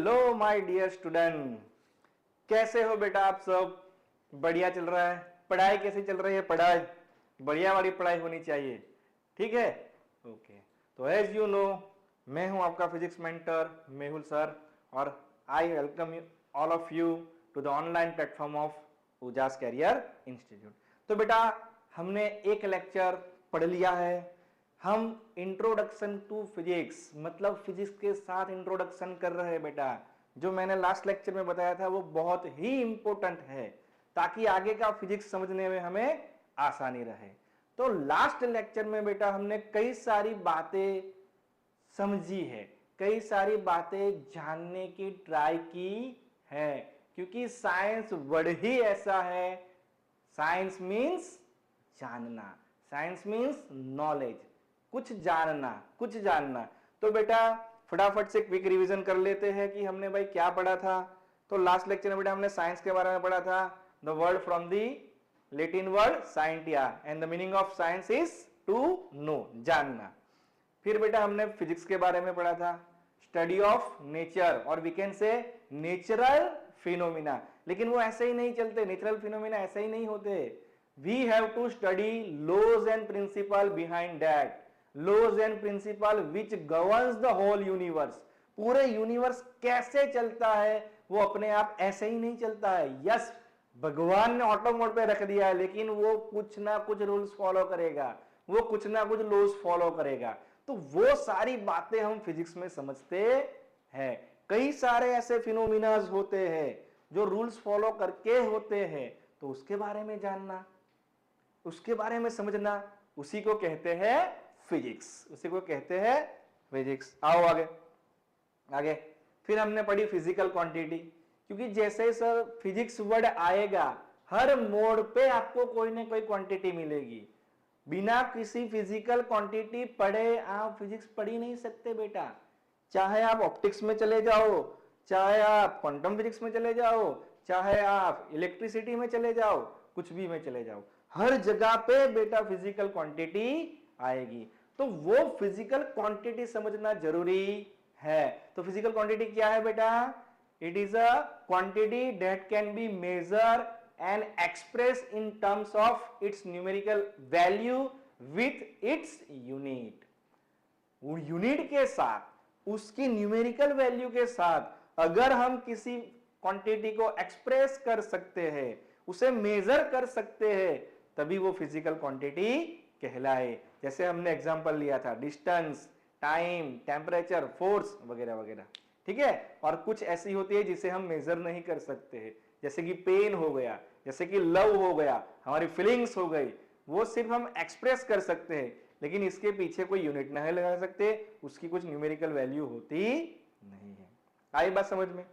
Hello my dear student, कैसे हो बेटा आप सब? बढ़िया चल रहा है? पढ़ाई कैसी चल रही है? पढ़ाई बढ़िया वाली पढ़ाई होनी चाहिए, ठीक है? ओके, तो एज यू नो, मैं हूं आपका फिजिक्स मेंटर मेहुल सर और I welcome you all of you to the online platform of Ujas career institute. तो बेटा हमने एक लेक्चर पढ़ लिया है। हम इंट्रोडक्शन टू फिजिक्स मतलब फिजिक्स के साथ इंट्रोडक्शन कर रहे हैं बेटा। जो मैंने लास्ट लेक्चर में बताया था वो बहुत ही इंपॉर्टेंट है ताकि आगे का फिजिक्स समझने में हमें आसानी रहे। तो लास्ट लेक्चर में बेटा हमने कई सारी बातें समझी है, कई सारी बातें जानने की ट्राई की है, क्योंकि साइंस वर्ड ही ऐसा है। साइंस मीन्स जानना, साइंस मीन्स नॉलेज, कुछ जानना, कुछ जानना। तो बेटा फटाफट से क्विक रिवीजन कर लेते हैं कि हमने भाई क्या पढ़ा था। तो लास्ट लेक्चर में बेटा हमने साइंस के बारे में पढ़ा था। The word from the Latin word scientia and the meaning of science is to know, जानना। फिर बेटा हमने फिजिक्स के बारे में पढ़ा था, स्टडी ऑफ नेचर, और we can say natural phenomena. लेकिन वो ऐसे ही नहीं चलते, नेचुरल फिनोमिना ऐसे ही नहीं होते। We have to study laws and principle behind that, laws and principle which governs the whole universe. पूरे यूनिवर्स कैसे चलता है, वो अपने आप ऐसे ही नहीं चलता है। यस, भगवान ने ऑटो मोड पे रख दिया है, लेकिन वो कुछ ना कुछ रूल्स फॉलो करेगा, वो कुछ ना कुछ लॉज फॉलो करेगा। तो वो सारी बातें हम फिजिक्स में समझते हैं। कई सारे ऐसे फिनोमिनाज होते हैं जो रूल्स फॉलो करके होते हैं, तो उसके बारे में जानना, उसके बारे में समझना, उसी को कहते हैं फिजिक्स, उसी को कहते हैं फिजिक्स। आओ आगे आगे। फिर हमने पढ़ी फिजिकल क्वांटिटी, क्योंकि जैसे ही सर फिजिक्स वर्ड आएगा हर मोड पे आपको कोई ना कोई क्वांटिटी मिलेगी। बिना किसी फिजिकल क्वांटिटी पढ़े आप फिजिक्स पढ़ ही नहीं सकते बेटा। चाहे आप ऑप्टिक्स में चले जाओ, चाहे आप क्वांटम फिजिक्स में चले जाओ, चाहे आप इलेक्ट्रिसिटी में चले जाओ, कुछ भी में चले जाओ, हर जगह पे बेटा फिजिकल क्वांटिटी आएगी। तो वो फिजिकल क्वांटिटी समझना जरूरी है। तो फिजिकल क्वांटिटी क्या है बेटा? It is a quantity that can be measure and express in terms of its numerical value with its unit। वो यूनिट के साथ, उसकी न्यूमेरिकल वैल्यू के साथ अगर हम किसी क्वांटिटी को एक्सप्रेस कर सकते हैं, उसे मेजर कर सकते हैं, तभी वो फिजिकल क्वांटिटी कहलाए। जैसे हमने एग्जांपल लिया था डिस्टेंस, टाइम, टेम्परेचर, फोर्स वगैरह वगैरह, ठीक है। और कुछ ऐसी होती है जिसे हम मेजर नहीं कर सकते हैं, जैसे कि पेन हो गया, जैसे कि लव हो गया, हमारी फीलिंग्स हो गई, वो सिर्फ हम एक्सप्रेस कर सकते हैं, लेकिन इसके पीछे कोई यूनिट नहीं लगा सकते, उसकी कुछ न्यूमेरिकल वैल्यू होती नहीं है। आई बात समझ में?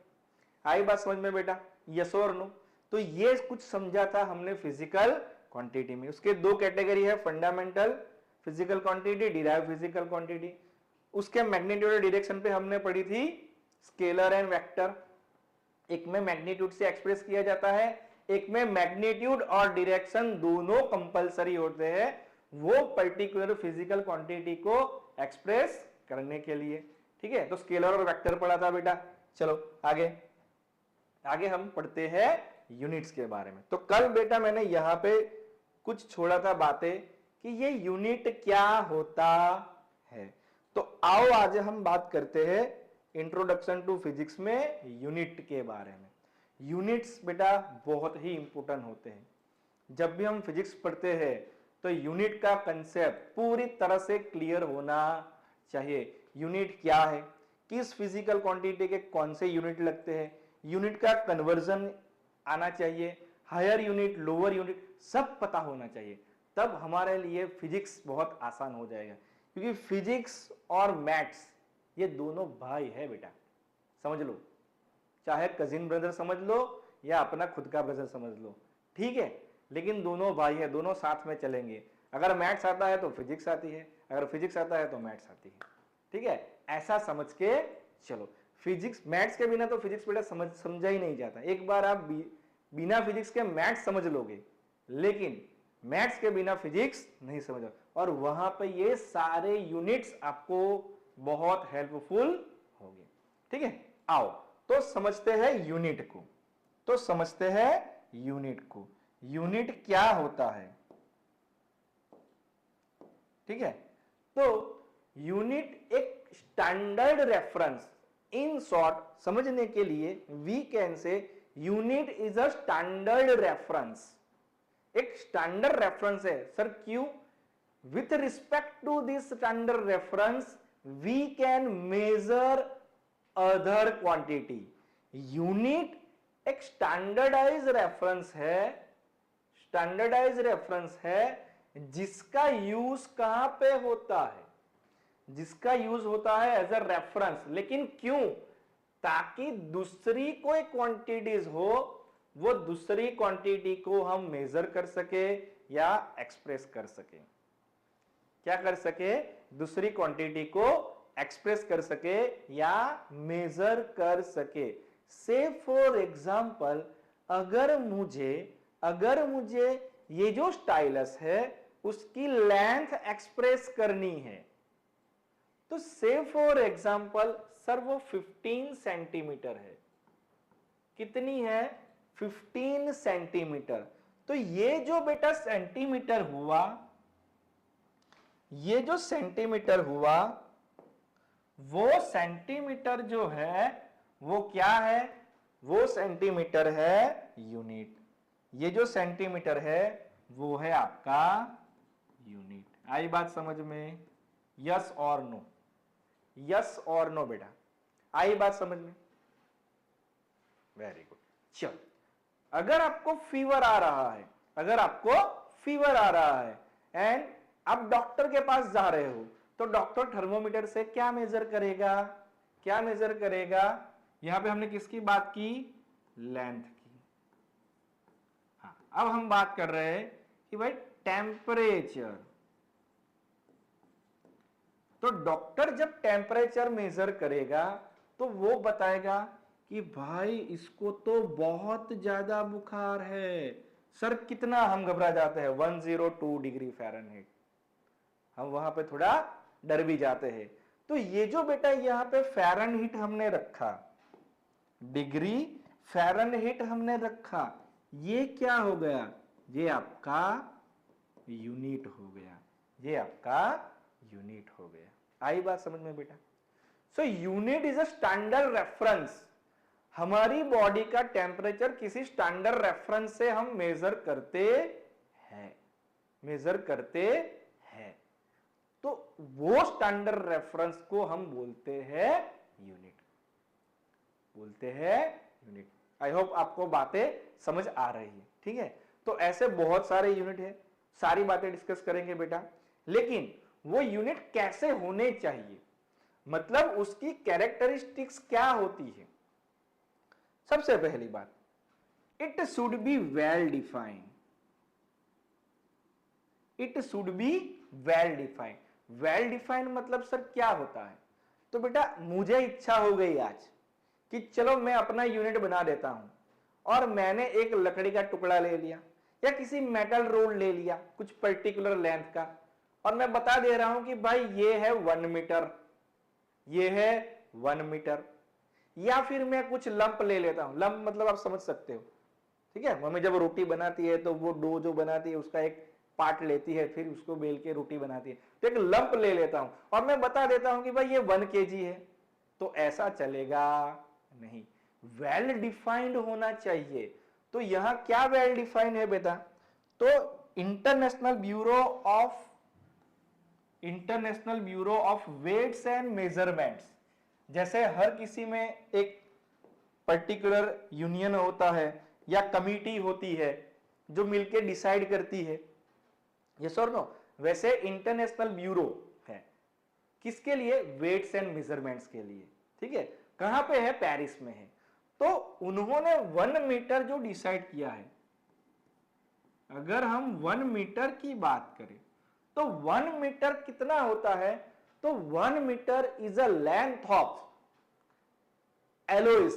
आई बात समझ में बेटा? यस और नो? तो ये कुछ समझा था हमने फिजिकल क्वांटिटी में। उसके दो कैटेगरी है, fundamental physical quantity, derive physical quantity. उसके मैग्नीट्यूड और डायरेक्शन पे हमने पढ़ी थी स्केलर एंड वेक्टर। एक में मैग्नीट्यूड से एक्सप्रेस किया जाता है, एक में मैग्नीट्यूड और डायरेक्शन दोनों कंपलसरी होते हैं वो पर्टिकुलर फिजिकल क्वांटिटी को एक्सप्रेस करने के लिए, ठीक है। तो स्केलर और वेक्टर पढ़ा था बेटा। चलो आगे आगे हम पढ़ते हैं यूनिट्स के बारे में। तो कल बेटा मैंने यहां पे कुछ छोड़ा था बातें कि ये यूनिट क्या होता है। तो आओ आज हम बात करते हैं इंट्रोडक्शन टू फिजिक्स में यूनिट के बारे में। यूनिट्स बेटा बहुत ही इंपॉर्टेंट होते हैं। जब भी हम फिजिक्स पढ़ते हैं तो यूनिट का कंसेप्ट पूरी तरह से क्लियर होना चाहिए। यूनिट क्या है, किस फिजिकल क्वांटिटी के कौन से यूनिट लगते हैं, यूनिट का कन्वर्जन आना चाहिए, हायर यूनिट, लोअर यूनिट सब पता होना चाहिए। तब हमारे लिए फिजिक्स बहुत आसान हो जाएगा, क्योंकि फिजिक्स और मैथ्स ये दोनों भाई है बेटा, समझ लो। चाहे कजिन ब्रदर समझ लो या अपना खुद का ब्रदर समझ लो, ठीक है, लेकिन दोनों भाई है, दोनों साथ में चलेंगे। अगर मैथ्स आता है तो फिजिक्स आती है, अगर फिजिक्स आता है तो मैथ्स आती है, ठीक है। ऐसा समझ के चलो। फिजिक्स मैथ्स के बिना तो फिजिक्स बेटा समझा ही नहीं जाता। एक बार आप बिना फिजिक्स के मैथ्स समझ लोगे, लेकिन मैथ्स के बिना फिजिक्स नहीं समझो, और वहां पे ये सारे यूनिट्स आपको बहुत हेल्पफुल होंगे, ठीक है। आओ तो समझते हैं यूनिट को, तो समझते हैं यूनिट को। यूनिट क्या होता है, ठीक है। तो यूनिट एक स्टैंडर्ड रेफरेंस, इन शॉर्ट समझने के लिए we can say unit is a standard reference. एक स्टैंडर्ड रेफरेंस है सर, क्यों? With respect to this standard reference we can measure other quantity. Unit एक स्टैंडर्डाइज रेफरेंस है, स्टैंडर्डाइज रेफरेंस है जिसका यूज कहां पे होता है, जिसका यूज होता है एज अ रेफरेंस। लेकिन क्यों? ताकि दूसरी कोई क्वांटिटीज हो, वो दूसरी क्वांटिटी को हम मेजर कर सके या एक्सप्रेस कर सके। क्या कर सके? दूसरी क्वांटिटी को एक्सप्रेस कर सके या मेजर कर सके। से फॉर एग्जांपल, अगर मुझे ये जो स्टाइलस है उसकी लेंथ एक्सप्रेस करनी है, तो से फॉर एग्जांपल सर वो 15 सेंटीमीटर है। कितनी है? 15 सेंटीमीटर। तो ये जो बेटा सेंटीमीटर हुआ, ये जो सेंटीमीटर हुआ, वो सेंटीमीटर जो है वो क्या है? वो सेंटीमीटर है यूनिट। ये जो सेंटीमीटर है वो है आपका यूनिट। आई बात समझ में? यस और नो? यस और नो बेटा? आई बात समझ में? Very good. चलो, अगर आपको फीवर आ रहा है, अगर आपको फीवर आ रहा है एंड आप डॉक्टर के पास जा रहे हो, तो डॉक्टर थर्मोमीटर से क्या मेजर करेगा? क्या मेजर करेगा? यहां पे हमने किसकी बात की? लेंथ की। हाँ, अब हम बात कर रहे हैं कि भाई टेम्परेचर। तो डॉक्टर जब टेम्परेचर मेजर करेगा तो वो बताएगा कि भाई इसको तो बहुत ज्यादा बुखार है। सर कितना? हम घबरा जाते हैं, 102 डिग्री फ़ारेनहाइट। हम वहां पे थोड़ा डर भी जाते हैं। तो ये जो बेटा यहां पे फ़ारेनहाइट हमने रखा, डिग्री फ़ारेनहाइट हमने रखा, ये क्या हो गया? ये आपका यूनिट हो गया। ये आपका यूनिट हो गया। आई बात समझ में बेटा? So unit is a standard reference. हमारी बॉडी का टेम्परेचर किसी स्टैंडर्ड रेफरेंस से हम मेजर करते हैं, मेजर करते हैं। तो वो स्टैंडर्ड रेफरेंस को हम बोलते हैं यूनिट, बोलते हैं यूनिट। आई होप आपको बातें समझ आ रही है, ठीक है। तो ऐसे बहुत सारे यूनिट है, सारी बातें डिस्कस करेंगे बेटा। लेकिन वो यूनिट कैसे होने चाहिए, मतलब उसकी कैरेक्टरिस्टिक्स क्या होती है? सबसे पहली बात, it should be well defined. It should be well defined. Well defined मतलब सर क्या होता है? तो बेटा मुझे इच्छा हो गई आज कि चलो मैं अपना यूनिट बना देता हूं, और मैंने एक लकड़ी का टुकड़ा ले लिया या किसी मेटल रोड ले लिया कुछ पर्टिकुलर लेंथ का, और मैं बता दे रहा हूं कि भाई ये है 1 मीटर, ये है 1 मीटर। या फिर मैं कुछ लंप ले लेता हूं। लंप मतलब आप समझ सकते हो, ठीक है। मम्मी जब रोटी बनाती है तो वो डो जो बनाती है उसका एक पार्ट लेती है, फिर उसको बेल के रोटी बनाती है। तो एक लंप ले लेता हूं और मैं बता देता हूं कि भाई ये 1 kg है, तो ऐसा चलेगा नहीं। वेल डिफाइंड होना चाहिए। तो यहां क्या वेल डिफाइंड है बेटा? तो International Bureau of Weights and Measurements, जैसे हर किसी में एक पर्टिकुलर यूनियन होता है या कमिटी होती है जो मिलकर डिसाइड करती है, यस और नो, वैसे इंटरनेशनल ब्यूरो है किसके लिए? वेट्स एंड मेजरमेंट्स के लिए, ठीक है। कहां पे है? पेरिस में है। तो उन्होंने 1 मीटर जो डिसाइड किया है, अगर हम 1 मीटर की बात करें तो 1 मीटर कितना होता है? तो 1 metre is a length of alloys,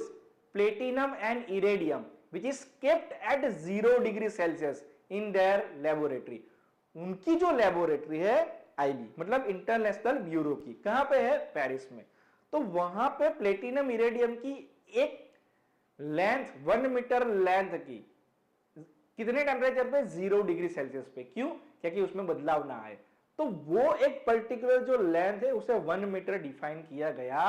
platinum and iridium which is kept at 0 degree Celsius in their laboratory। उनकी जो लेबोरेटरी है आईबी, मतलब इंटरनेशनल ब्यूरो की, कहां पे है? पेरिस में। तो वहां पे प्लेटिनम इरेडियम की एक लेंथ 1 मीटर लेंथ की कितने टेम्परेचर पे 0 डिग्री सेल्सियस पे, क्यों? क्योंकि उसमें बदलाव ना आए। तो वो एक पर्टिकुलर जो लेंथ है उसे 1 मीटर डिफाइन किया गया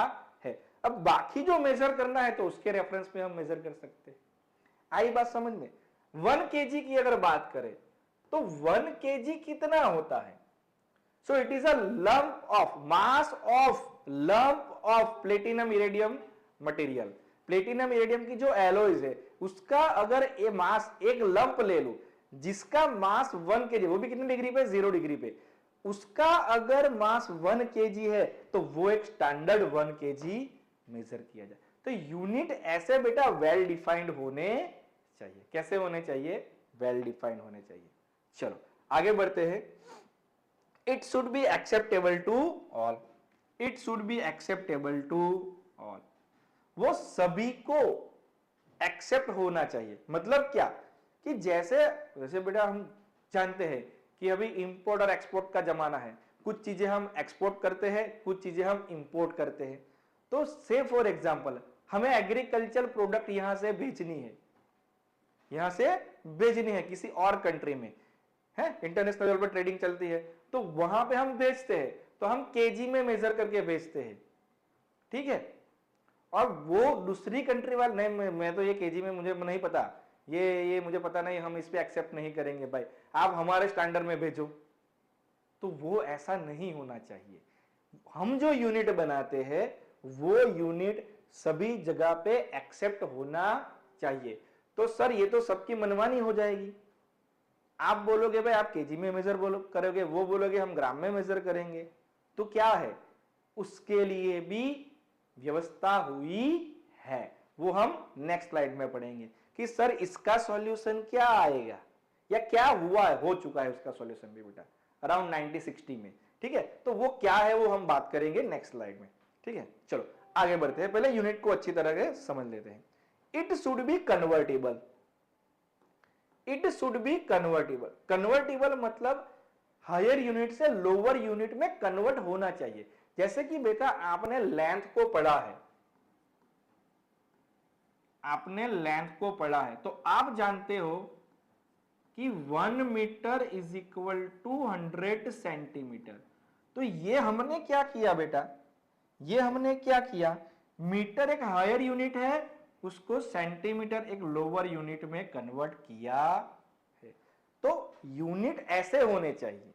है। अब बाकी जो मेजर करना है तो उसके रेफरेंस में हम मेजर कर सकते हैं। आई बात समझ में? 1 केजी की अगर बात करें तो 1 केजी कितना होता है? So it is a lump of mass of lump of platinum iridium material. Platinum iridium की जो एलॉयज है उसका अगर ये मास एक लंप ले लो जिसका मास 1 केजी, वो भी कितने डिग्री पे? 0 डिग्री पे। उसका अगर मास 1 केजी है तो वो एक स्टैंडर्ड 1 केजी मेजर किया जाए। तो यूनिट ऐसे बेटा वेल डिफाइंड होने चाहिए। कैसे होने चाहिए? वेल डिफाइंड होने चाहिए। चलो आगे बढ़ते हैं। It should be acceptable to all. It should be acceptable to all, वो सभी को एक्सेप्ट होना चाहिए। मतलब क्या कि जैसे बेटा हम जानते हैं कि अभी इंपोर्ट और एक्सपोर्ट का जमाना है। कुछ चीजें हम एक्सपोर्ट करते हैं, कुछ चीजें हम इंपोर्ट करते हैं। तो से फॉर एग्जांपल हमें एग्रीकल्चर प्रोडक्ट यहां से भेजनी है, यहां से भेजनी है किसी और कंट्री में, है इंटरनेशनल लेवल पर ट्रेडिंग चलती है, तो वहां पे हम भेजते हैं तो हम केजी में मेजर करके भेजते हैं, ठीक है। और वो दूसरी कंट्री वाले नहीं, मैं तो ये केजी में मुझे नहीं पता, ये मुझे पता नहीं, हम इस पे एक्सेप्ट नहीं करेंगे भाई, आप हमारे स्टैंडर्ड में भेजो। तो वो ऐसा नहीं होना चाहिए। हम जो यूनिट बनाते हैं वो यूनिट सभी जगह पे एक्सेप्ट होना चाहिए। तो सर ये तो सबकी मनमानी हो जाएगी। आप बोलोगे भाई आप केजी में मेजर करोगे, वो बोलोगे हम ग्राम में मेजर करेंगे। तो क्या है, उसके लिए भी व्यवस्था हुई है। वो हम नेक्स्ट स्लाइड में पढ़ेंगे कि सर इसका सॉल्यूशन क्या आएगा या क्या हुआ है, हो चुका है उसका सॉल्यूशन भी बेटा अराउंड 1960 में, ठीक है। तो वो क्या है वो हम बात करेंगे नेक्स्ट स्लाइड में, ठीक है। चलो आगे बढ़ते हैं, पहले यूनिट को अच्छी तरह से समझ लेते हैं। It should be convertible. It should be convertible. Convertible मतलब हायर यूनिट से लोअर यूनिट में कन्वर्ट होना चाहिए। जैसे कि बेटा आपने लेंथ को पढ़ा है, आपने लेंथ को पढ़ा है तो आप जानते हो कि 1 metre is equal to 100 centimetre. तो ये हमने क्या किया बेटा, ये हमने क्या किया, मीटर एक हायर यूनिट है, उसको सेंटीमीटर एक लोअर यूनिट में कन्वर्ट किया है। तो यूनिट ऐसे होने चाहिए,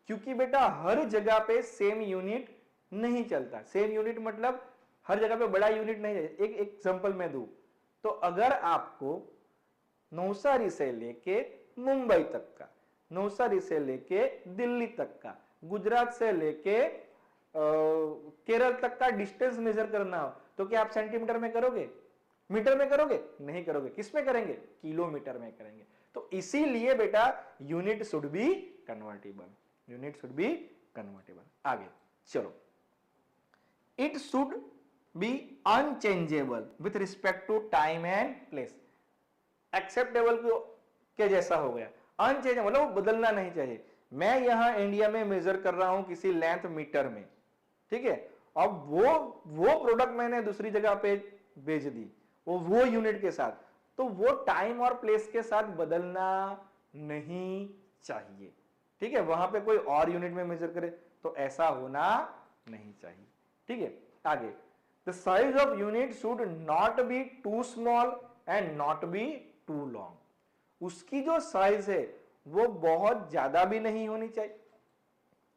क्योंकि बेटा हर जगह पे सेम यूनिट नहीं चलता। सेम यूनिट मतलब हर जगह पे बड़ा यूनिट नहीं है। एक एग्जांपल मैं दूं तो अगर आपको नौसारी से लेके मुंबई तक का, नौसारी से लेके दिल्ली तक का, गुजरात से लेके केरल तक का डिस्टेंस मेजर करना हो तो क्या आप सेंटीमीटर में करोगे, मीटर में करोगे? नहीं करोगे। किस में करेंगे? किलोमीटर में करेंगे। तो इसीलिए बेटा unit should be convertible, unit should be convertible. आगे चलो, it should be unchangeable with respect to time and place. Acceptable के जैसा हो गया, अनचेंजेबल मतलब बदलना नहीं चाहिए। मैं यहां इंडिया में मेजर कर रहा हूं किसी लेंथ मीटर में, ठीक है, अब वो प्रोडक्ट मैंने दूसरी जगह पे भेज दी वो यूनिट के साथ, तो वो टाइम और प्लेस के साथ बदलना नहीं चाहिए, ठीक है। वहां पे कोई और यूनिट में मेजर करे तो ऐसा होना नहीं चाहिए, ठीक है। आगे, the size of unit should not be too small and not be too long. उसकी जो साइज है वो बहुत ज्यादा भी नहीं होनी चाहिए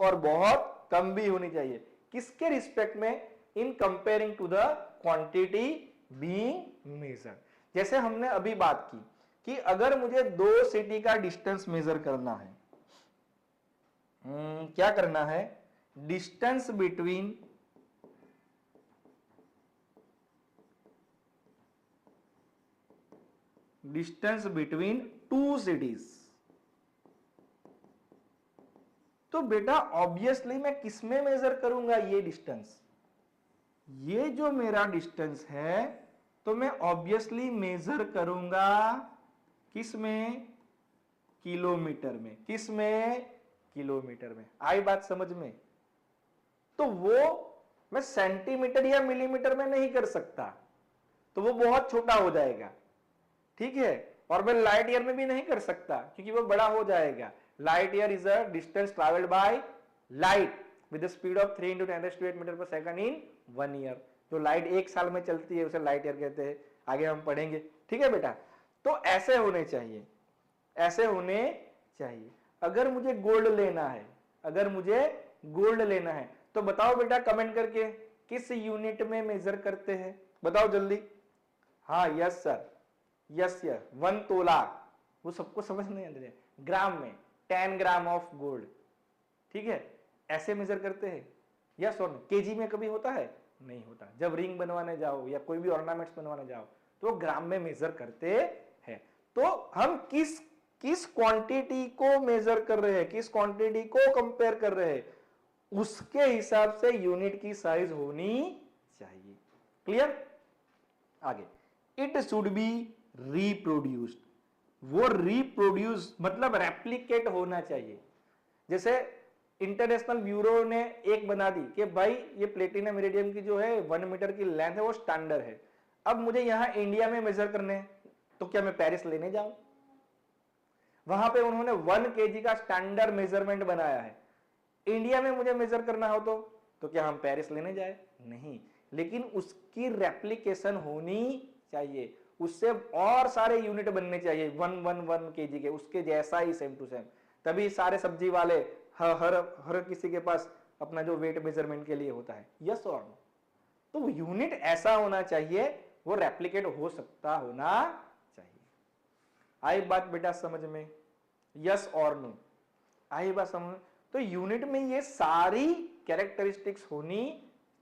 और बहुत कम भी होनी चाहिए। किसके रिस्पेक्ट में? In comparing to the quantity being measured. जैसे हमने अभी बात की कि अगर मुझे दो सिटी का डिस्टेंस मेजर करना है, क्या करना है, डिस्टेंस बिटवीन टू सिटीज, तो बेटा ऑब्वियसली मैं किसमें मेजर करूंगा ये डिस्टेंस, ये जो मेरा डिस्टेंस है तो मैं ऑब्वियसली मेजर करूंगा किसमें, किलोमीटर में। किसमें? किलोमीटर में। आई बात समझ में? तो वो मैं सेंटीमीटर या मिलीमीटर में नहीं कर सकता, तो वो बहुत छोटा हो जाएगा, ठीक है। और मैं लाइट ईयर में भी नहीं कर सकता क्योंकि वो बड़ा हो जाएगा। Light year is a distance travelled by light with the speed of 3 × 10⁻⁸ metre per second in 1 year. जो लाइट 1 साल में चलती है उसे लाइट ईयर कहते हैं, आगे हम पढ़ेंगे, ठीक है बेटा। तो ऐसे होने चाहिए, ऐसे होने चाहिए। अगर मुझे गोल्ड लेना है, अगर मुझे गोल्ड लेना है तो बताओ बेटा कमेंट करके किस यूनिट में मेजर करते हैं, बताओ जल्दी। हाँ यस सर, यस यस 1 तोला, वो सबको समझ नहीं आता है, ग्राम में 10 ग्राम ऑफ गोल्ड, ठीक है, ऐसे मेजर करते हैं। यस और नो। केजी में कभी होता है? नहीं होता। जब रिंग बनवाने जाओ या कोई भी ऑर्नामेंट्स बनवाने जाओ तो ग्राम में मेजर करते हैं। तो हम किस क्वांटिटी को मेजर कर रहे हैं, किस क्वांटिटी को कंपेयर कर रहे हैं, उसके हिसाब से यूनिट की साइज होनी चाहिए। क्लियर? आगे, इट शुड बी रिप्रोड्यूस्ड, वो रिप्रोड्यूस मतलब रेप्लिकेट होना चाहिए। जैसे इंटरनेशनल ब्यूरो ने एक बना दी कि भाई ये प्लेटिनम इरिडियम की जो है 1 मीटर की लेंथ है वो स्टैंडर्ड है। अब मुझे यहां इंडिया में मेजर करने हैं तो क्या मैं पेरिस लेने जाऊं? वहां पे उन्होंने 1 kg का स्टैंडर्ड मेजरमेंट बनाया है। इंडिया में मुझे मेजर करना हो तो क्या हम पेरिस लेने जाए? नहीं, लेकिन उसकी रेप्लिकेशन होनी चाहिए, उससे और सारे यूनिट बनने चाहिए 1 kg के, उसके जैसा ही सेम टू सेम। तभी सारे सब्जी वाले हर किसी के पास अपना जो वेट मेजरमेंट के लिए होता है। यस और नो? तो यूनिट ऐसा होना चाहिए, वो रेप्लिकेट हो सकता होना चाहिए। आई बात बेटा समझ में? यस और नो? आई बात समझ में? तो यूनिट में ये सारी कैरेक्टरिस्टिक्स होनी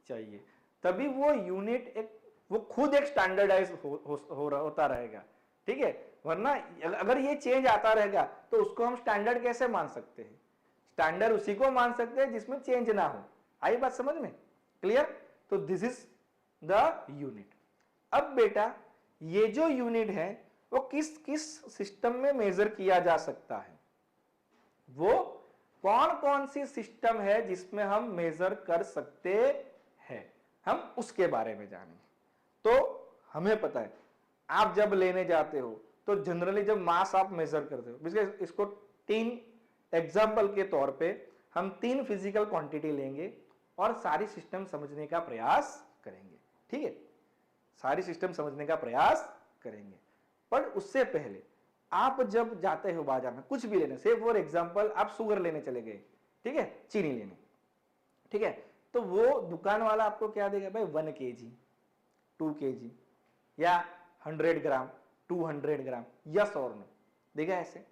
चाहिए, तभी वो यूनिट वो खुद एक स्टैंडर्डाइज होता रहेगा, ठीक है। वरना अगर ये चेंज आता रहेगा तो उसको हम स्टैंडर्ड कैसे मान सकते हैं? स्टैंडर्ड उसी को मान सकते हैं जिसमें चेंज ना हो। आई बात समझ में? क्लियर? तो दिस इज द यूनिट। अब बेटा ये जो यूनिट है वो किस किस सिस्टम में मेजर किया जा सकता है, वो कौन कौन सी सिस्टम है जिसमें हम मेजर कर सकते हैं, हम उसके बारे में जानेंगे। तो हमें पता है आप जब लेने जाते हो तो जनरली जब मास आप मेजर करते हो, इसको 3 एग्जाम्पल के तौर पे हम 3 फिजिकल क्वांटिटी लेंगे और सारी सिस्टम समझने का प्रयास करेंगे, ठीक है। सारी सिस्टम समझने का प्रयास करेंगे, पर उससे पहले आप जब जाते हो बाजार में कुछ भी लेने, से फॉर एग्जांपल आप शुगर लेने चले गए, ठीक है, चीनी लेने, ठीक है, तो वो दुकान वाला आपको क्या देगा भाई? 1 kg, 2 kg या 100 ग्राम, 200 ग्राम, यस और नो देगा ऐसे।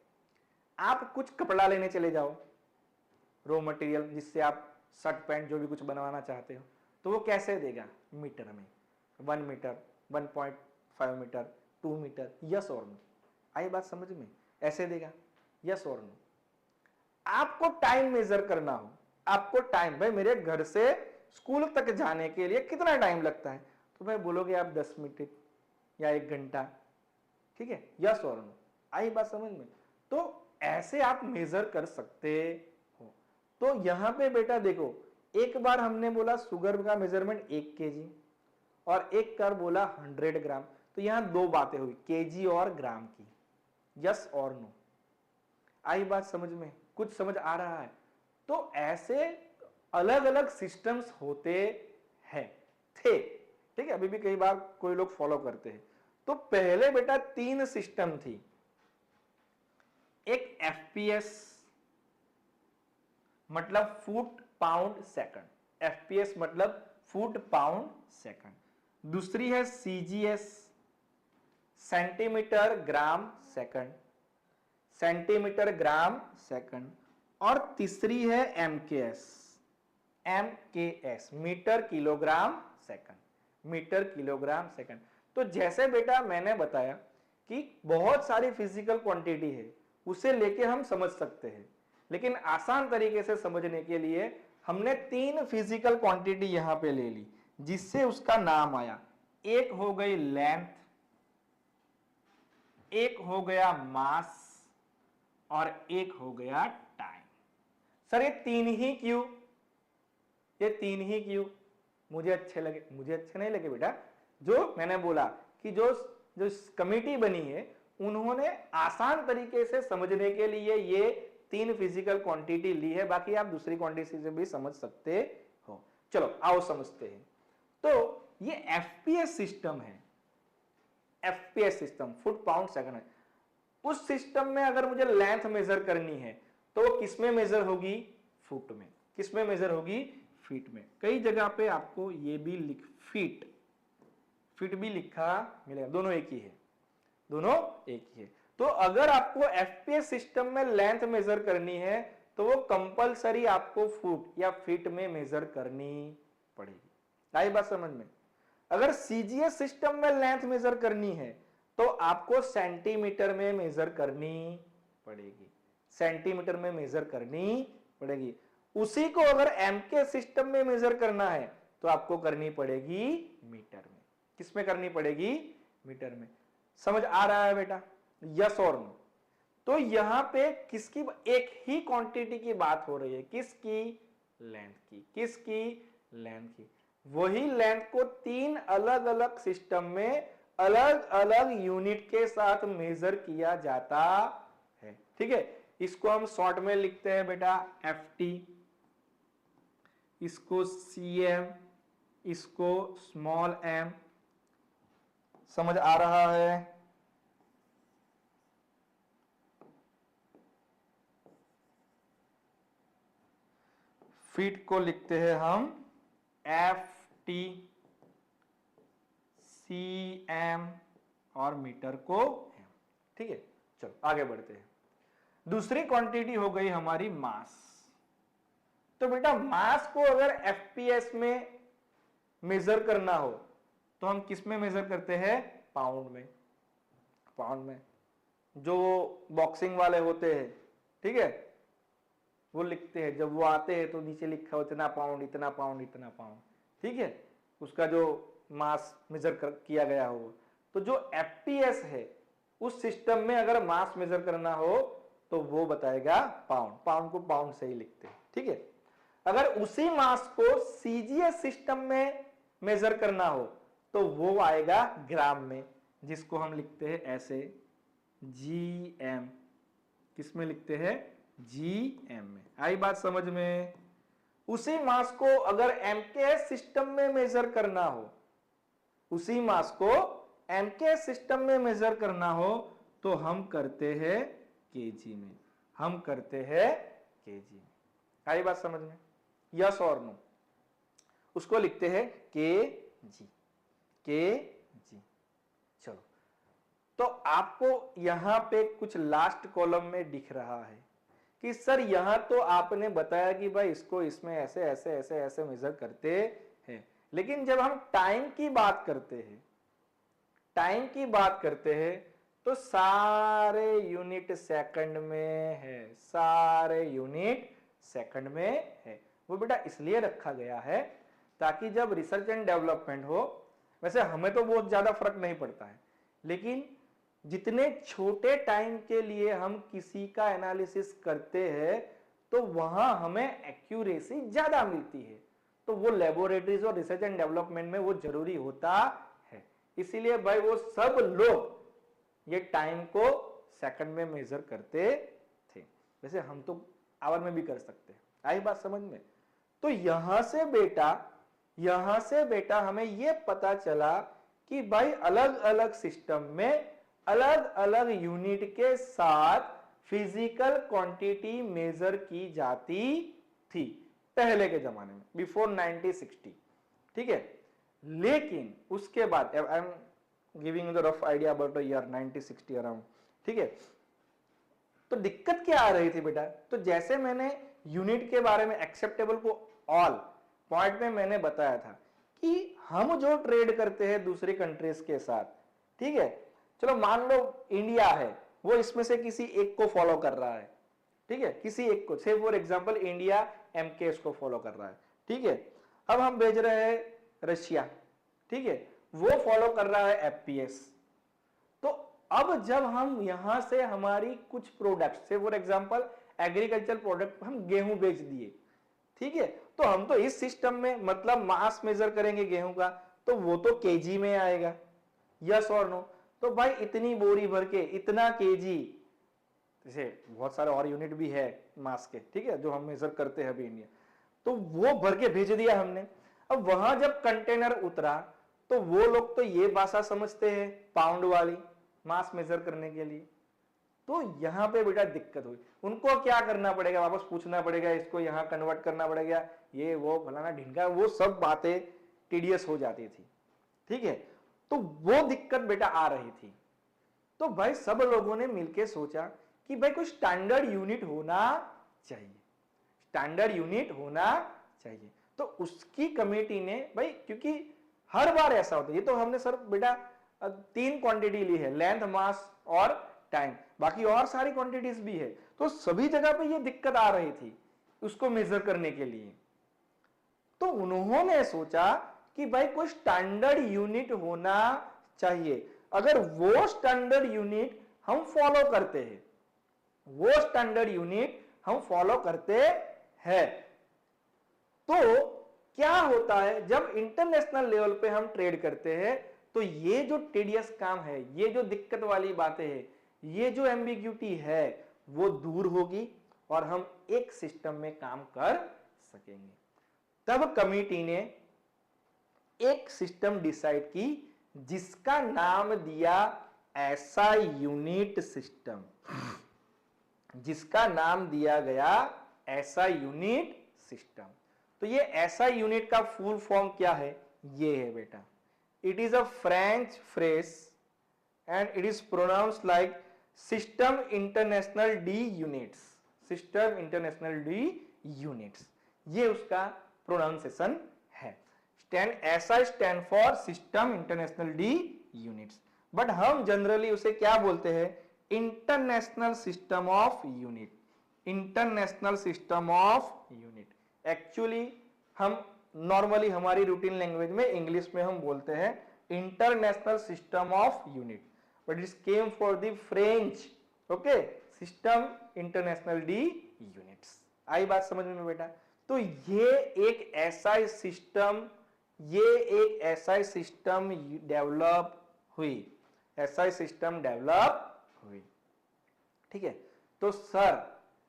आप कुछ कपड़ा लेने चले जाओ, रॉ मटेरियल जिससे आप शर्ट पैंट जो भी कुछ बनवाना चाहते हो, तो वो कैसे देगा? मीटर में, 1 मीटर, 1.5 मीटर, 2 मीटर, यस और नो? आई बात समझ में? ऐसे देगा, यस और नो? आपको टाइम मेजर करना हो, आपको टाइम, भाई मेरे घर से स्कूल तक जाने के लिए कितना टाइम लगता है, तो भाई बोलोगे आप 10 मिनट या 1 घंटा, ठीक है, यस और नो? आई बात समझ में? तो ऐसे आप मेजर कर सकते हो। तो यहां पे बेटा देखो, एक बार हमने बोला शुगर का मेजरमेंट 1 kg और एक बार बोला 100 ग्राम, तो यहां 2 बातें हुई, केजी और ग्राम की, यस और नो? आई बात समझ में? कुछ समझ आ रहा है? तो ऐसे अलग अलग सिस्टम्स होते हैं, थे, ठीक है, अभी भी कई बार कोई लोग फॉलो करते हैं। तो पहले बेटा 3 सिस्टम थी, एक एफपीएस मतलब फुट पाउंड सेकंड, एफपीएस मतलब फुट पाउंड सेकंड, दूसरी है CGS centimetre gram second, centimetre gram second, और तीसरी है MKS, MKS metre kilogram second, metre kilogram second. तो जैसे बेटा मैंने बताया कि बहुत सारी फिजिकल क्वांटिटी है, उसे लेके हम समझ सकते हैं, लेकिन आसान तरीके से समझने के लिए हमने 3 फिजिकल क्वांटिटी यहां पे ले ली, जिससे उसका नाम आया। एक हो गई लेंथ, एक हो गया मास, और एक हो गया टाइम। सर ये 3 ही क्यों? ये 3 ही क्यों? मुझे अच्छे लगे? मुझे अच्छे नहीं लगे बेटा। जो मैंने बोला कि जो जो कमेटी बनी है उन्होंने आसान तरीके से समझने के लिए ये 3 फिजिकल क्वांटिटी ली है, बाकी आप दूसरी क्वांटिटी से भी समझ सकते हो। चलो आओ समझते हैं। तो ये एफपीएस सिस्टम है, FPS system foot pound second है। उस सिस्टम में अगर मुझे लेंथ मेजर करनी है तो वो किस में मेजर होगी? फुट में। किस में मेजर होगी? फीट में। कई जगह पे आपको ये भी फीट भी लिखा मिलेगा, दोनों एक ही है, दोनों एक ही है। तो अगर आपको एफपीएस सिस्टम में लेंथ मेजर करनी है तो वो कंपलसरी आपको फुट या फीट में मेजर करनी पड़ेगी। आई बात समझ में? अगर सीजीएस सिस्टम में लेंथ मेजर करनी है तो आपको सेंटीमीटर में मेजर करनी पड़ेगी, सेंटीमीटर में मेजर करनी पड़ेगी। उसी को अगर एमके सिस्टम में मेजर करना है तो आपको करनी पड़ेगी मीटर में। किस में करनी पड़ेगी? मीटर में। समझ आ रहा है बेटा? यस और नो? तो यहां पे किसकी, एक ही क्वांटिटी की बात हो रही है, किसकी? लेंथ की। किसकी? लेंथ की। वही लेंथ को 3 अलग अलग सिस्टम में अलग अलग यूनिट के साथ मेजर किया जाता है। ठीक है, इसको हम शॉर्ट में लिखते हैं बेटा एफटी, इसको सीएम, इसको स्मॉल एम। समझ आ रहा है? फीट को लिखते हैं हम एफ टी, सी एम और मीटर को एम। ठीक है, चलो आगे बढ़ते हैं। दूसरी क्वांटिटी हो गई हमारी मास। तो बेटा मास को अगर एफपीएस में मेजर करना हो तो हम किस में मेजर करते हैं? पाउंड में। पाउंड में। जो बॉक्सिंग वाले होते हैं, ठीक है, वो लिखते हैं, जब वो आते हैं तो नीचे लिखा हो इतना पाउंड, इतना पाउंड, इतना पाउंड। ठीक है, उसका जो मास मेजर किया गया हो। तो जो एफपीएस है उस सिस्टम में अगर मास मेजर करना हो तो वो बताएगा पाउंड। पाउंड को पाउंड से ही लिखते हैं। ठीक है, अगर उसी मास को सीजीएस सिस्टम में मेजर करना हो तो वो आएगा ग्राम में, जिसको हम लिखते हैं ऐसे जीएम। किस में लिखते हैं? जीएम में। आई बात समझ में? उसी मास को अगर एमकेएस सिस्टम में मेजर करना हो, उसी मास को एमकेएस सिस्टम में मेजर करना हो तो हम करते हैं केजी में। हम करते हैं केजी में। आई बात समझ में? यस और नो? उसको लिखते हैं केजी। केजी। चलो, तो आपको यहां पे कुछ लास्ट कॉलम में दिख रहा है कि सर यहां तो आपने बताया कि भाई इसको इसमें ऐसे ऐसे ऐसे ऐसे मेजर करते हैं, लेकिन जब हम टाइम की बात करते हैं, टाइम की बात करते हैं तो सारे यूनिट सेकंड में है, सारे यूनिट सेकंड में है। वो बेटा इसलिए रखा गया है ताकि जब रिसर्च एंड डेवलपमेंट हो, वैसे हमें तो बहुत ज्यादा फर्क नहीं पड़ता है, लेकिन जितने छोटे टाइम के लिए हम किसी का एनालिसिस करते हैं तो वहां हमें एक्यूरेसी ज्यादा मिलती है। तो वो लेबोरेटरीज और रिसर्च एंड डेवलपमेंट में वो जरूरी होता है। इसीलिए भाई वो सब लोग ये टाइम को सेकंड में मेजर करते थे। वैसे हम तो आवर में भी कर सकते हैं। आई बात समझ में? तो यहां से बेटा हमें ये पता चला कि भाई अलग अलग सिस्टम में अलग अलग यूनिट के साथ फिजिकल क्वांटिटी मेजर की जाती थी पहले के जमाने में, बिफोर 1960। ठीक है, लेकिन उसके बाद I am giving you the rough idea about the year 1960 around. ठीक है, तो दिक्कत क्या आ रही थी बेटा? तो जैसे मैंने यूनिट के बारे में एक्सेप्टेबल को ऑल पॉइंट में मैंने बताया था कि हम जो ट्रेड करते हैं दूसरी कंट्रीज के साथ, ठीक है, चलो मान लो इंडिया है, वो इसमें से किसी एक को फॉलो कर रहा है। ठीक है, किसी एक को, से फॉर एग्जांपल इंडिया एमकेएस को फॉलो कर रहा है। ठीक है, अब हम भेज रहे हैं रशिया, ठीक है, वो फॉलो कर रहा है एफपीएस। तो अब जब हम यहां से हमारी कुछ प्रोडक्ट, से फॉर एग्जांपल एग्रीकल्चर प्रोडक्ट, हम गेहूं बेच दिए, ठीक है, तो हम तो इस सिस्टम में मतलब मास मेजर करेंगे गेहूं का, तो वो तो केजी में आएगा। यस और नो। तो भाई इतनी बोरी भर के इतना केजी, जैसे बहुत सारे और यूनिट भी है मास के, ठीक है, जो हम मेजर करते हैं अभी इंडिया, तो वो भर के भेज दिया हमने। अब वहां जब कंटेनर उतरा तो वो लोग तो ये भाषा समझते हैं पाउंड वाली, मास मेजर करने के लिए। तो यहां पे बेटा दिक्कत हुई, उनको क्या करना पड़ेगा, वापस पूछना पड़ेगा, इसको यहां कन्वर्ट करना पड़ेगा, ये वो फलाना ढिंगा, वो सब बातें टीडियस हो जाती थी, ठीक है। तो वो दिक्कत बेटा आ रही थी। तो भाई सब लोगों ने मिलकर सोचा कि भाई कुछ स्टैंडर्ड यूनिट होना चाहिए, स्टैंडर्ड यूनिट होना चाहिए। तो उसकी कमेटी ने भाई, क्योंकि हर बार ऐसा होता है, ये तो हमने सर बेटा 3 क्वांटिटी ली है, लेंथ, मास और टाइम, बाकी और सारी क्वांटिटीज भी है, तो सभी जगह पे ये दिक्कत आ रही थी उसको मेजर करने के लिए। तो उन्होंने सोचा कि भाई कोई स्टैंडर्ड यूनिट होना चाहिए। अगर वो स्टैंडर्ड यूनिट हम फॉलो करते हैं, वो स्टैंडर्ड यूनिट हम फॉलो करते हैं, तो क्या होता है जब इंटरनेशनल लेवल पे हम ट्रेड करते हैं, तो ये जो टीडियस काम है, ये जो दिक्कत वाली बातें है, ये जो एम्बिग्यूटी है, वो दूर होगी और हम एक सिस्टम में काम कर सकेंगे। तब कमिटी ने एक सिस्टम डिसाइड की जिसका नाम दिया ऐसा यूनिट सिस्टम, जिसका नाम दिया गया ऐसा यूनिट सिस्टम। तो ये ऐसा यूनिट का फुल फॉर्म क्या है, ये है बेटा, it is a French phrase and it is pronounced like system international de units, system international de units, ये उसका प्रोनाउंसिएशन है। ऐसा stand for system international de units, but हम जनरली उसे क्या बोलते हैं, international system of unit, international system of unit. Actually हम नॉर्मली हमारी रूटीन लैंग्वेज में इंग्लिश में हम बोलते हैं international system of unit, but it came for the French, okay, system international de units. आई बात समझ में बेटा। तो ये एक ऐसा सिस्टम, ये एक ऐसा सिस्टम डेवलप हुई, ऐसा सिस्टम डेवलप हुई, ठीक है। तो सर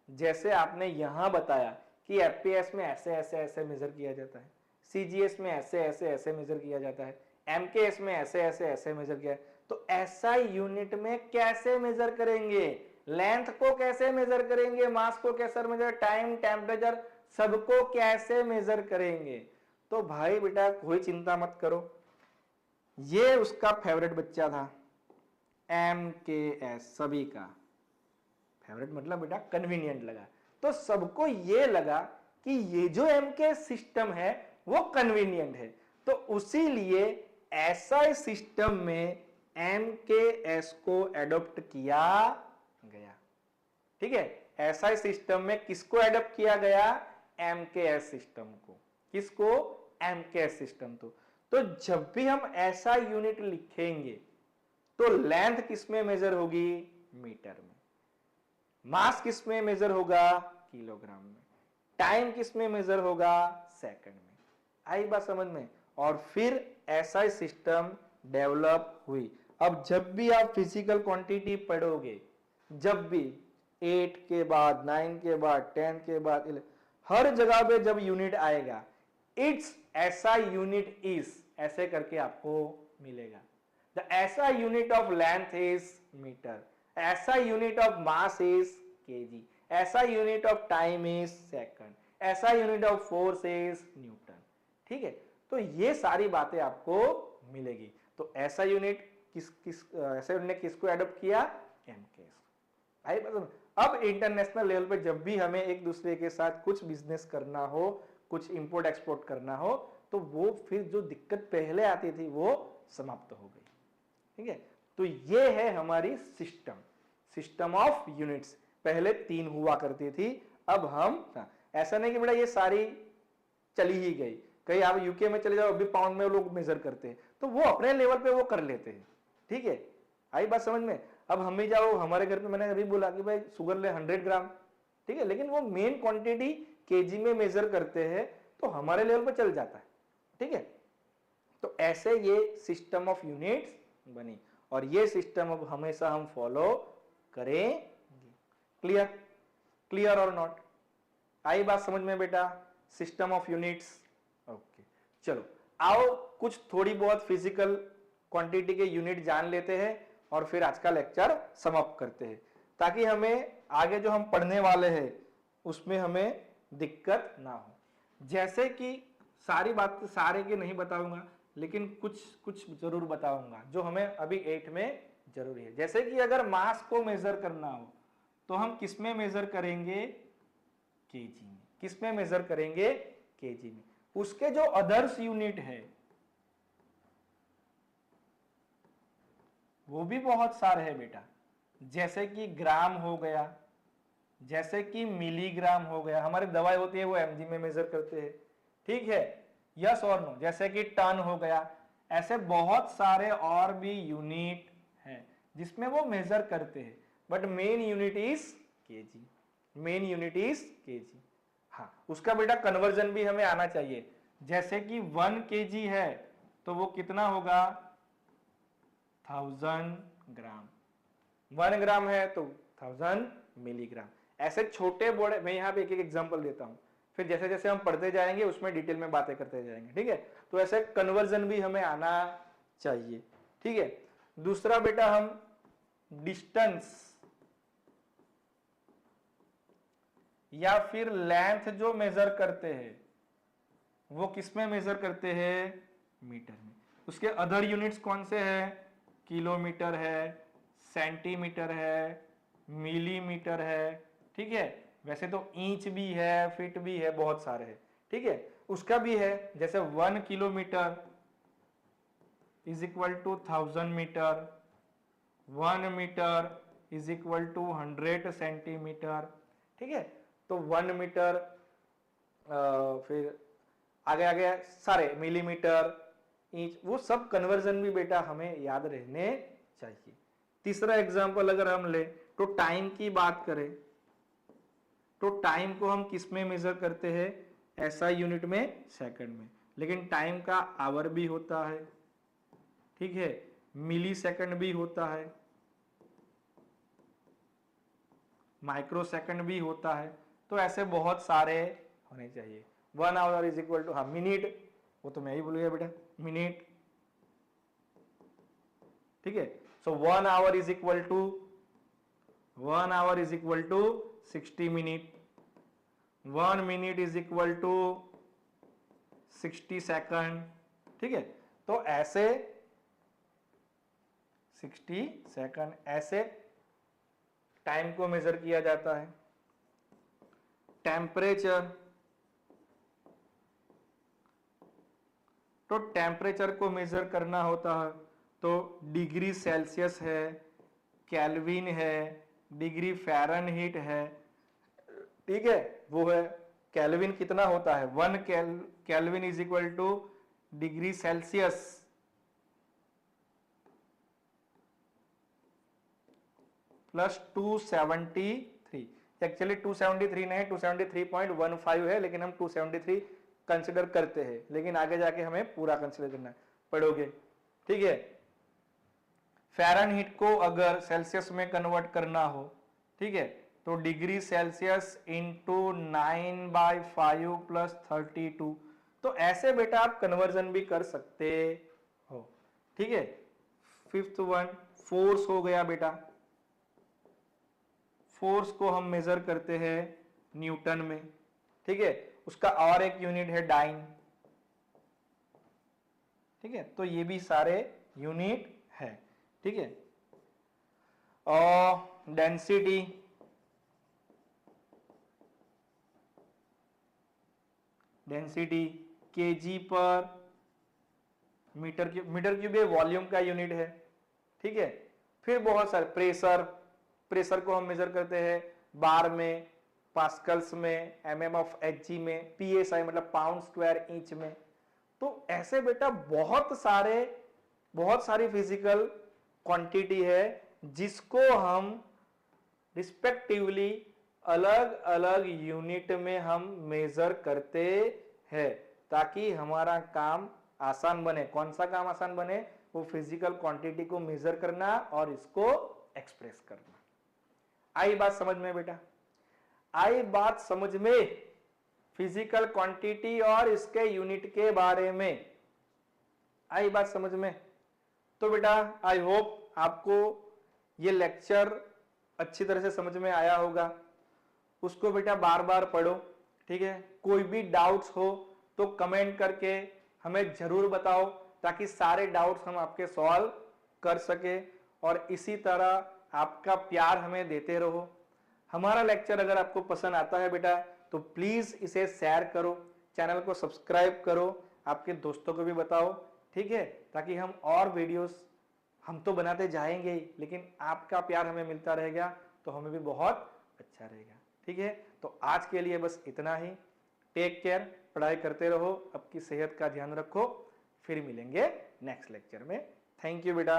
जैसे आपने यहां बताया कि एफपीएस में ऐसे ऐसे ऐसे मेजर किया जाता है, सीजीएस में ऐसे ऐसे ऐसे मेजर किया जाता है, एमकेएस में ऐसे ऐसे ऐसे मेजर किया, तो ऐसा यूनिट में कैसे मेजर करेंगे, लेंथ को कैसे मेजर करेंगे, मास को कैसे मेजर, टाइम, टेम्परेचर, सबको कैसे मेजर करेंगे। तो भाई बेटा कोई चिंता मत करो, ये उसका फेवरेट बच्चा था एमकेएस, सभी का फेवरेट मतलब बेटा कन्वीनियंट लगा। तो सबको ये लगा कि ये जो एमकेएस सिस्टम है वो कन्वीनियंट है, तो उसी लिए ऐसा सिस्टम में एमकेएस को एडॉप्ट किया गया, ठीक है। ऐसा सिस्टम में किसको एडॉप्ट किया गया, एमकेएस सिस्टम को, किसको, एमकेएस सिस्टम। तो जब भी हम ऐसा यूनिट लिखेंगे तो लेंथ किसमें मेजर होगी, मीटर में, मास किसमें मेजर होगा, किलोग्राम में, टाइम किसमें मेजर होगा, सेकंड में। आई बात समझ में। और फिर ऐसा सिस्टम डेवलप हुई। अब जब भी आप फिजिकल क्वांटिटी पढ़ोगे, जब भी 8 के बाद, 9 के बाद, 10 के बाद, 11, हर जगह पे जब यूनिट आएगा, इट्स ऐसा यूनिट इज, ऐसे करके आपको मिलेगा। The SI unit of length is metre, SI unit of mass is KG, SI unit of time is second, SI unit of force is newton, ठीक है। तो ये सारी बातें आपको मिलेगी। तो ऐसा यूनिट ऐसा यूनिट किसको एडॉप्ट किया, एमकेएस। आई मतलब अब इंटरनेशनल लेवल पे जब भी हमें एक दूसरे के साथ कुछ बिजनेस करना हो, कुछ इंपोर्ट एक्सपोर्ट करना हो, तो वो फिर जो दिक्कत पहले आती थी वो समाप्त हो गई, ठीक है। तो ये है हमारी सिस्टम, सिस्टम ऑफ यूनिट्स। पहले 3 हुआ करती थी, अब हम ऐसा नहीं कि बेटा ये सारी चली ही गई, कहीं आप यूके में चले जाओ अभी पाउंड में लोग मेजर करते हैं, तो वो अपने लेवल पे वो कर लेते हैं, ठीक है। आई बात समझ में। अब हम ही जाओ हमारे घर पे, मैंने अभी बोला कि भाई शुगर ले 100 ग्राम, ठीक है, लेकिन वो मेन क्वांटिटी केजी में मेजर करते हैं, तो हमारे लेवल पे चल जाता है, ठीक है। तो ऐसे ये सिस्टम ऑफ यूनिट्स बनी। और ये सिस्टम अब हमेशा हम फॉलो करेंगे। क्लियर? क्लियर और नॉट? आई बात समझ में बेटा? System of units. ओके, चलो आओ कुछ थोड़ी बहुत फिजिकल क्वांटिटी के यूनिट जान लेते हैं और फिर आज का लेक्चर समाप्त करते हैं, ताकि हमें आगे जो हम पढ़ने वाले हैं उसमें हमें दिक्कत ना हो। जैसे कि सारी बात सारे के नहीं बताऊंगा, लेकिन कुछ कुछ जरूर बताऊंगा जो हमें अभी 8 में जरूरी है। जैसे कि अगर मास को मेजर करना हो तो हम किस में मेजर करेंगे? केजी में। किस में मेजर करेंगे? केजी में। उसके जो अदर्स यूनिट है वो भी बहुत सारे हैं बेटा, जैसे कि ग्राम हो गया, जैसे कि मिलीग्राम हो गया। हमारी दवाई होती है वो एमजी में मेजर करते हैं, ठीक है? यस और नो? जैसे कि टन हो गया। ऐसे बहुत सारे और भी यूनिट हैं जिसमें वो मेजर करते हैं, but main unit is KG. Main unit is KG. हाँ, उसका बेटा कन्वर्जन भी हमें आना चाहिए। जैसे कि 1 केजी है तो वो कितना होगा? 1000 ग्राम। 1 ग्राम है तो 1000 मिलीग्राम। ऐसे छोटे बड़े, मैं यहाँ पे एक एक एग्जांपल देता हूँ, फिर जैसे जैसे हम पढ़ते जाएंगे उसमें डिटेल में बातें करते जाएंगे, ठीक है? तो ऐसे कन्वर्जन भी हमें आना चाहिए, ठीक है? दूसरा बेटा, हम डिस्टेंस या फिर लेंथ जो मेजर करते हैं वो किस में मेजर करते हैं? मीटर में। उसके अदर यूनिट्स कौन से हैं? किलोमीटर है, सेंटीमीटर है, मिलीमीटर है, ठीक है? वैसे तो इंच भी है, फीट भी है, बहुत सारे हैं, ठीक है? उसका भी है, जैसे 1 kilometre is equal to 1000 metre, 1 metre is equal to 100 centimetre, ठीक है? तो 1 मीटर, फिर आगे आगे सारे मिलीमीटर, इंच, वो सब कन्वर्जन भी बेटा हमें याद रहने चाहिए। तीसरा एग्जांपल अगर हम ले तो टाइम की बात करें तो टाइम को हम किस में मेजर करते हैं? एसआई यूनिट में, सेकंड में। लेकिन टाइम का आवर भी होता है, ठीक है? मिली सेकंड भी होता है, माइक्रो सेकंड भी होता है। तो ऐसे बहुत सारे होने चाहिए। 1 आवर इज इक्वल टू, हाँ मिनट, वो तो मैं ही भूल गया बेटा, मिनट, ठीक है? So 1 hour is equal to 60 minute, 1 minute is equal to 60 second, ठीक है? तो ऐसे 60 सेकंड, ऐसे टाइम को मेजर किया जाता है। टेम्परेचर, तो टेम्परेचर को मेजर करना होता है तो डिग्री सेल्सियस है, केल्विन है, डिग्री फ़ारेनहीट है, ठीक है? वो है केल्विन कितना होता है? 1 kelvin is equal two degree Celsius plus 273। Actually 273 नहीं, 273.15 है, लेकिन हम 273 कंसिडर करते हैं, लेकिन आगे जाके हमें पूरा कंसिडर करना है, पढ़ोगे, ठीक है? फ़ारेनहीट को अगर सेल्सियस में कन्वर्ट करना हो, ठीक है, तो डिग्री सेल्सियस इंटू 9/5 प्लस 32। तो ऐसे बेटा आप कन्वर्जन भी कर सकते हो, ठीक है? फिफ्थ वन, फोर्स हो गया बेटा। फोर्स को हम मेजर करते हैं न्यूटन में, ठीक है? उसका और एक यूनिट है डाइन, ठीक है? तो ये भी सारे यूनिट है, ठीक है? और डेंसिटी, डेंसिटी केजी पर मीटर क्यूब, मीटर क्यूब ये वॉल्यूम का यूनिट है, ठीक है? फिर बहुत सारे, प्रेशर, प्रेशर को हम मेजर करते हैं बार में, पास्कल्स में, mm ऑफ एचजी में, psi मतलब पाउंड स्क्वायर इंच में। तो ऐसे बेटा बहुत सारी फिजिकल क्वांटिटी है जिसको हम रिस्पेक्टिवली अलग अलग यूनिट में हम मेजर करते हैं, ताकि हमारा काम आसान बने। कौन सा काम आसान बने? वो फिजिकल क्वांटिटी को मेजर करना और इसको एक्सप्रेस करना। आई बात समझ में बेटा? आई बात समझ में फिजिकल क्वांटिटी और इसके यूनिट के बारे में? आई बात समझ में? तो बेटा आई होप आपको ये लेक्चर अच्छी तरह से समझ में आया होगा। उसको बेटा बार बार पढ़ो, ठीक है? कोई भी डाउट्स हो तो कमेंट करके हमें जरूर बताओ, ताकि सारे डाउट्स हम आपके सॉल्व कर सके। और इसी तरह आपका प्यार हमें देते रहो। हमारा लेक्चर अगर आपको पसंद आता है बेटा तो प्लीज इसे शेयर करो, चैनल को सब्सक्राइब करो, आपके दोस्तों को भी बताओ, ठीक है? ताकि हम और वीडियोस हम तो बनाते जाएंगे ही, लेकिन आपका प्यार हमें मिलता रहेगा तो हमें भी बहुत अच्छा रहेगा, ठीक है? तो आज के लिए बस इतना ही। टेक केयर, पढ़ाई करते रहो, आपकी सेहत का ध्यान रखो। फिर मिलेंगे नेक्स्ट लेक्चर में। थैंक यू बेटा।